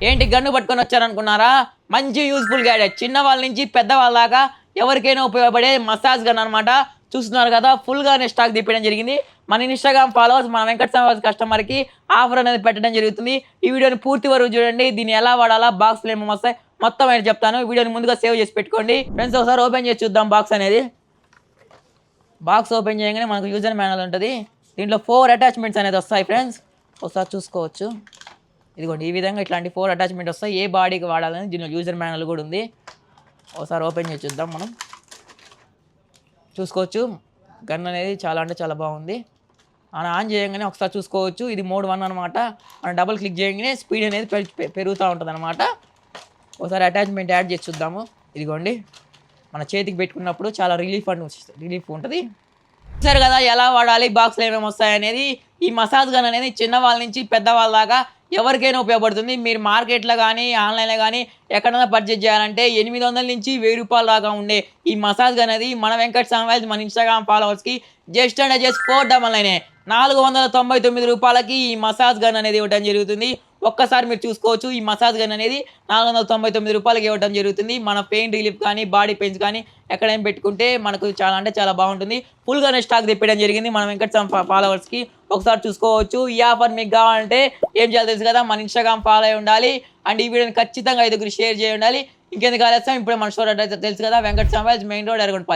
ఏంటి గన్ను పట్టుకొని వచ్చారనుకున్నారా? మంచి యూస్ఫుల్ గ్యాడెట్, చిన్న వాళ్ళ నుంచి పెద్దవాళ్ళ దాకా ఎవరికైనా ఉపయోగపడే మసాజ్ గన్ అనమాట. చూస్తున్నారు కదా, ఫుల్గానే స్టాక్ తెప్పడం జరిగింది. మన ఇన్స్టాగ్రామ్ ఫాలోవర్స్, మన వెంకట శ్రీనివాస్ కస్టమర్కి ఆఫర్ అనేది పెట్టడం జరుగుతుంది. ఈ వీడియోని పూర్తి వరకు చూడండి. దీన్ని ఎలా వాడాలా, బాక్స్లో ఏమేమి వస్తాయి మొత్తం అయితే చెప్తాను. వీడియోని ముందుగా సేవ్ చేసి పెట్టుకోండి ఫ్రెండ్స్. ఒకసారి ఓపెన్ చేసి చూద్దాం బాక్స్ అనేది. బాక్స్ ఓపెన్ చేయగానే మనకు యూజర్ మాన్యువల్ ఉంటుంది. దీంట్లో 4 అటాచ్మెంట్స్ అనేది వస్తాయి ఫ్రెండ్స్. ఒకసారి చూసుకోవచ్చు. ఇదిగోండి, ఈ విధంగా ఇట్లాంటి 4 అటాచ్మెంట్ వస్తాయి. ఏ బాడీకి వాడాలని దీనిలో యూజర్ మాన్యువల్ కూడా ఉంది. ఒకసారి ఓపెన్ చేసి చూద్దాం. మనం చూసుకోవచ్చు, గన్ అనేది చాలా అంటే చాలా బాగుంది. మనం ఆన్ చేయగానే ఒకసారి చూసుకోవచ్చు, ఇది మోడ్ 1 అనమాట. మనం డబుల్ క్లిక్ చేయగానే స్పీడ్ అనేది పెరుగుతూ ఉంటుంది అనమాట. ఒకసారి అటాచ్మెంట్ యాడ్ చేసి చూద్దాము. ఇదిగోండి, మన చేతికి పెట్టుకున్నప్పుడు చాలా రిలీఫ్ ఉంటుంది. చూసారు కదా ఎలా వాడాలి, బాక్స్లో ఏమేమి వస్తాయి అనేది. ఈ మసాజ్ గన్ అనేది చిన్నవాళ్ళ నుంచి పెద్దవాళ్ళ దాకా ఎవరికైనా ఉపయోగపడుతుంది. మీరు మార్కెట్లో కానీ ఆన్లైన్లో కానీ ఎక్కడైనా పర్చేజ్ చేయాలంటే 800 నుంచి 1000 రూపాయల దాకా ఉండే ఈ మసాజ్ గన్ అనేది మన వెంకట శ్రీనివాస్ మన ఇన్స్టాగ్రామ్ ఫాలోవర్స్కి జస్ట్ అండ్ జస్ట్ 499 499 రూపాయలకి ఈ మసాజ్ గన్ అనేది ఇవ్వడం జరుగుతుంది. ఒక్కసారి మీరు చూసుకోవచ్చు, ఈ మసాజ్ గన్ అనేది 499 రూపాయలకి ఇవ్వడం జరుగుతుంది. మన పెయిన్ రిలీఫ్ కానీ బాడీ పెయిన్స్ కానీ ఎక్కడైనా పెట్టుకుంటే మనకు చాలా అంటే చాలా బాగుంటుంది. ఫుల్గానే స్టాక్ తెప్పడం జరిగింది మన వెంకట ఫాలోవర్స్కి. ఒకసారి చూసుకోవచ్చు. ఈ ఆఫర్ మీకు కావాలంటే ఏం చేయాలి తెలుసు కదా, మన ఇన్స్టాగ్రామ్ ఫాలో అయి ఉండాలి. అండ్ ఈ వీడియోని ఖచ్చితంగా 5గురికి షేర్ చేయ ఉండాలి. ఇంకెందుకు ఆలస్యం, ఇప్పుడు మన స్టోర్ అడ్రస్ తెలుసు కదా, వెంకట శ్రీనివాస్ మెయిన్ రోడ్, ఎర్రగొండపాలెం.